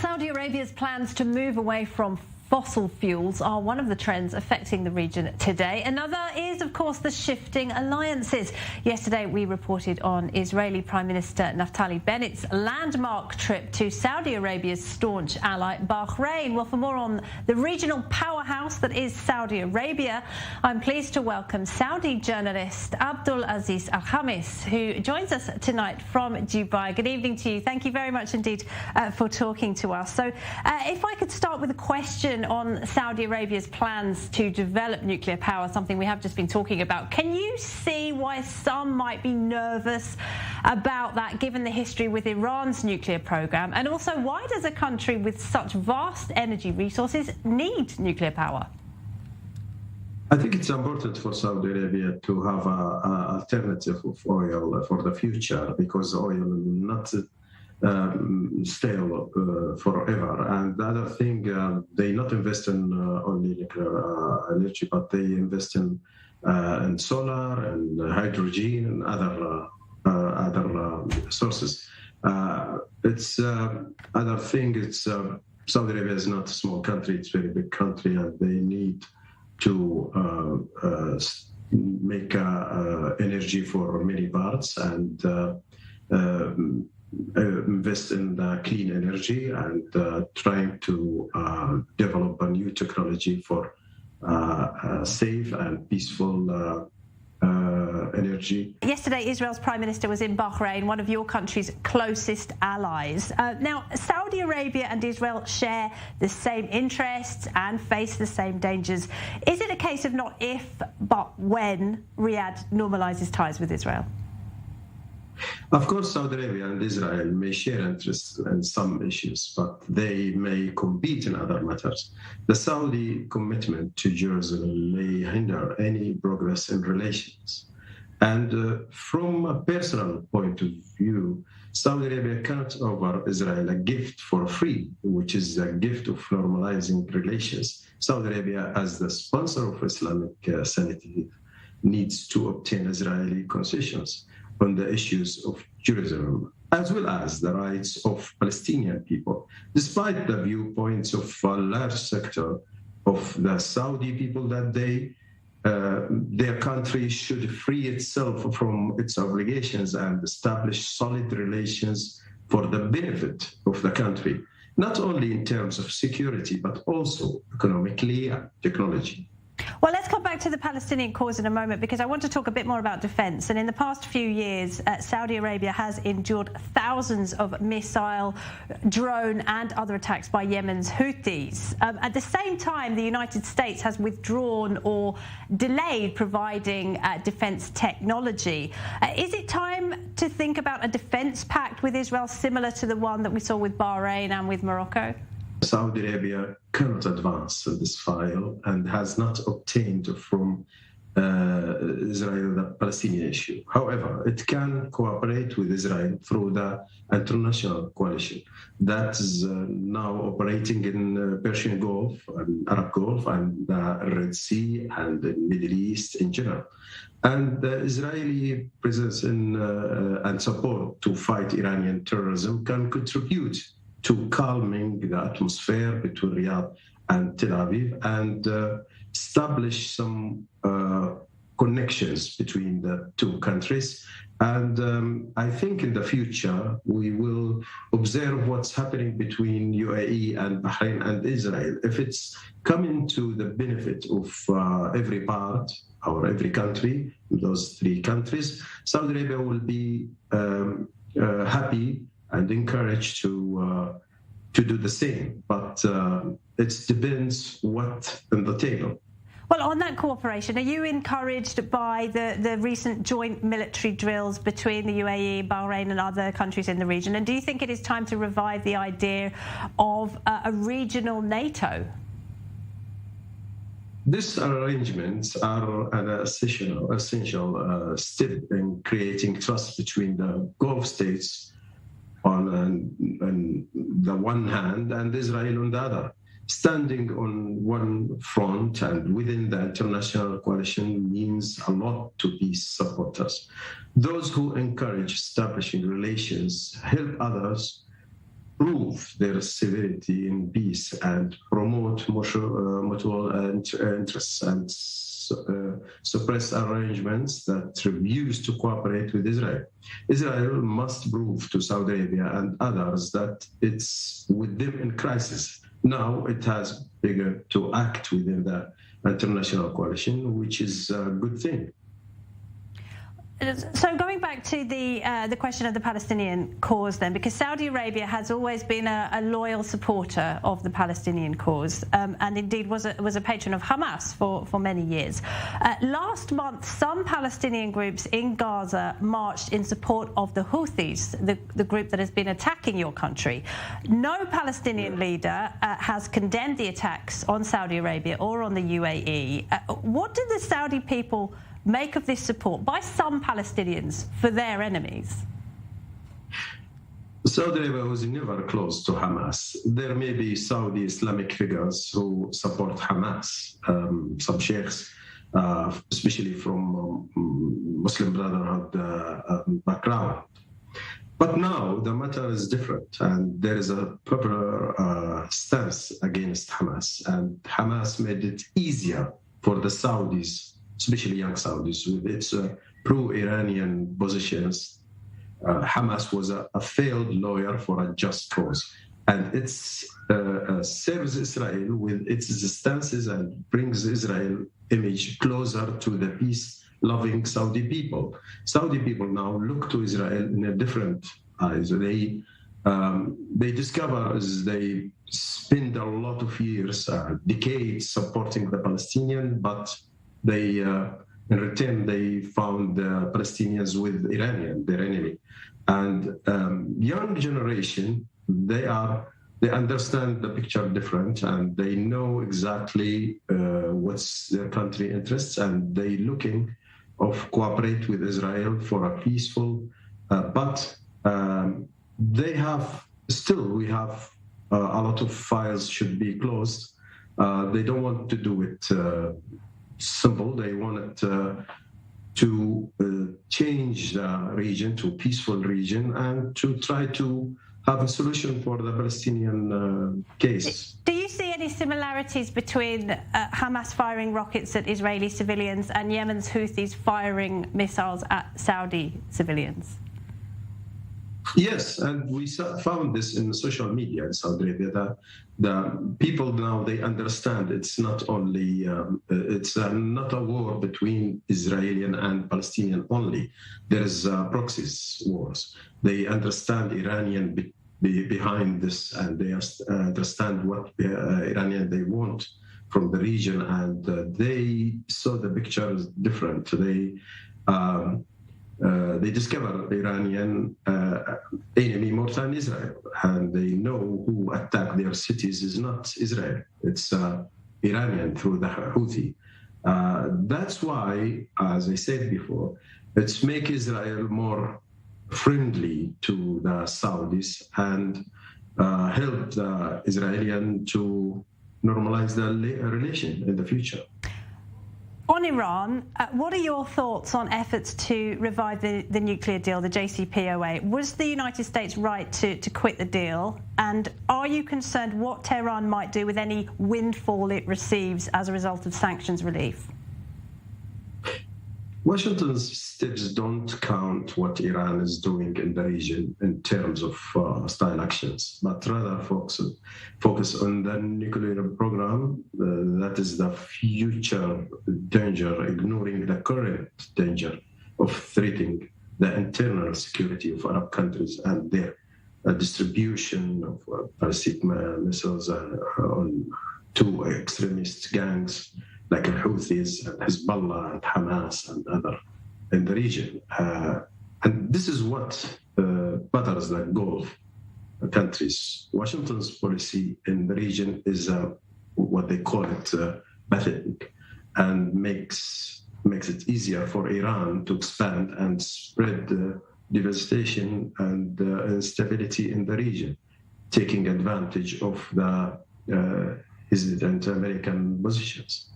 Well, Saudi Arabia's plans to move away from fossil fuels are one of the trends affecting the region today. Another is, of course, the shifting alliances. Yesterday, we reported on Israeli Prime Minister Naftali Bennett's landmark trip to Saudi Arabia's staunch ally, Bahrain. Well, for more on the regional powerhouse that is Saudi Arabia, I'm pleased to welcome Saudi journalist Abdul Aziz Alkhamis, who joins us tonight from Dubai. Good evening to you. Thank you very much indeed for talking to us. So if I could start with a question on Saudi Arabia's plans to develop nuclear power, something we have just been talking about. Can you see why some might be nervous about that, given the history with Iran's nuclear program? And also, why does a country with such vast energy resources need nuclear power? I think it's important for Saudi Arabia to have an alternative of oil for the future, because oil will not stale forever. And the other thing, they not invest in only nuclear energy, but they invest in solar and hydrogen and other sources. It's other thing. It's Saudi Arabia is not a small country; it's a very big country, and they need to make energy for many parts and invest in clean energy and trying to develop a new technology for safe and peaceful energy. Yesterday, Israel's Prime Minister was in Bahrain, one of your country's closest allies. Now, Saudi Arabia and Israel share the same interests and face the same dangers. Is it a case of not if, but when Riyadh normalizes ties with Israel? Of course, Saudi Arabia and Israel may share interests in some issues, but they may compete in other matters. The Saudi commitment to Jerusalem may hinder any progress in relations. And from a personal point of view, Saudi Arabia cannot offer Israel a gift for free, which is a gift of normalizing relations. Saudi Arabia, as the sponsor of Islamic sanity, needs to obtain Israeli concessions on the issues of Jerusalem, as well as the rights of Palestinian people, despite the viewpoints of a large sector of the Saudi people that their country should free itself from its obligations and establish solid relations for the benefit of the country, not only in terms of security, but also economically and technology. Well, let's come back to the Palestinian cause in a moment, because I want to talk a bit more about defence. And in the past few years, Saudi Arabia has endured thousands of missile, drone and other attacks by Yemen's Houthis. At the same time, the United States has withdrawn or delayed providing defence technology. Is it time to think about a defence pact with Israel similar to the one that we saw with Bahrain and with Morocco? Saudi Arabia cannot advance this file and has not obtained from Israel the Palestinian issue. However, it can cooperate with Israel through the international coalition that is now operating in Persian Gulf, and Arab Gulf, and the Red Sea, and the Middle East in general. And the Israeli presence and support to fight Iranian terrorism can contribute to calming the atmosphere between Riyadh and Tel Aviv and establish some connections between the two countries. And I think in the future, we will observe what's happening between UAE and Bahrain and Israel. If it's coming to the benefit of every part or every country, those three countries, Saudi Arabia will be happy and encouraged to do the same, but it depends what on the table. Well, on that cooperation, are you encouraged by the recent joint military drills between the UAE, Bahrain and other countries in the region? And do you think it is time to revive the idea of a regional NATO? These arrangements are an essential step in creating trust between the Gulf states on the one hand and Israel on the other. Standing on one front and within the international coalition means a lot to peace supporters. Those who encourage establishing relations help others prove their severity in peace and promote mutual interests and suppress arrangements that refuse to cooperate with Israel. Israel must prove to Saudi Arabia and others that it's with them in crisis. Now it has begun to act within the international coalition, which is a good thing. So going back to the question of the Palestinian cause then, because Saudi Arabia has always been a loyal supporter of the Palestinian cause and indeed was a patron of Hamas for many years. Last month, some Palestinian groups in Gaza marched in support of the Houthis, the group that has been attacking your country. No Palestinian leader has condemned the attacks on Saudi Arabia or on the UAE. What did the Saudi people make of this support by some Palestinians for their enemies? Saudi Arabia was never close to Hamas. There may be Saudi Islamic figures who support Hamas, some sheikhs, especially from Muslim Brotherhood background. But now the matter is different, and there is a proper stance against Hamas. And Hamas made it easier for the Saudis, especially young Saudis, with its pro-Iranian positions. Hamas was a failed lawyer for a just cause, and it serves Israel with its stances and brings Israel image closer to the peace-loving Saudi people. Saudi people now look to Israel in a different eyes. They discover as they spend a lot of years, decades supporting the Palestinian, but they, in return, they found the Palestinians with Iranian, their enemy. And young generation, they understand the picture different, and they know exactly what's their country interests, and they looking of cooperate with Israel for a peaceful, but we have a lot of files should be closed. They don't want to do it simple. They wanted to change the region to a peaceful region and to try to have a solution for the Palestinian case. Do you see any similarities between Hamas firing rockets at Israeli civilians and Yemen's Houthis firing missiles at Saudi civilians? Yes, and we found this in social media in Saudi Arabia, that the people now, they understand it's not only, it's not a war between Israeli and Palestinian only. There's proxies wars. They understand Iranian behind this, and they understand what Iranian they want from the region, and they saw the picture is different. They discover the Iranian enemy more than Israel, and they know who attacked their cities is not Israel. It's Iranian through the Houthi. That's why, as I said before, it's make Israel more friendly to the Saudis and help the Israelis to normalize the relation in the future. On Iran, what are your thoughts on efforts to revive the nuclear deal, the JCPOA? Was the United States right to quit the deal? And are you concerned what Tehran might do with any windfall it receives as a result of sanctions relief? Washington's steps don't count what Iran is doing in the region in terms of hostile actions, but rather focus on the nuclear program. That is the future danger, ignoring the current danger of threatening the internal security of Arab countries and their distribution of ballistic missiles to extremist gangs like the Houthis and Hezbollah and Hamas and other in the region. And this is what bothers the Gulf countries. Washington's policy in the region is what they call it pathetic, and makes it easier for Iran to expand and spread devastation and instability in the region, taking advantage of the hesitant American positions.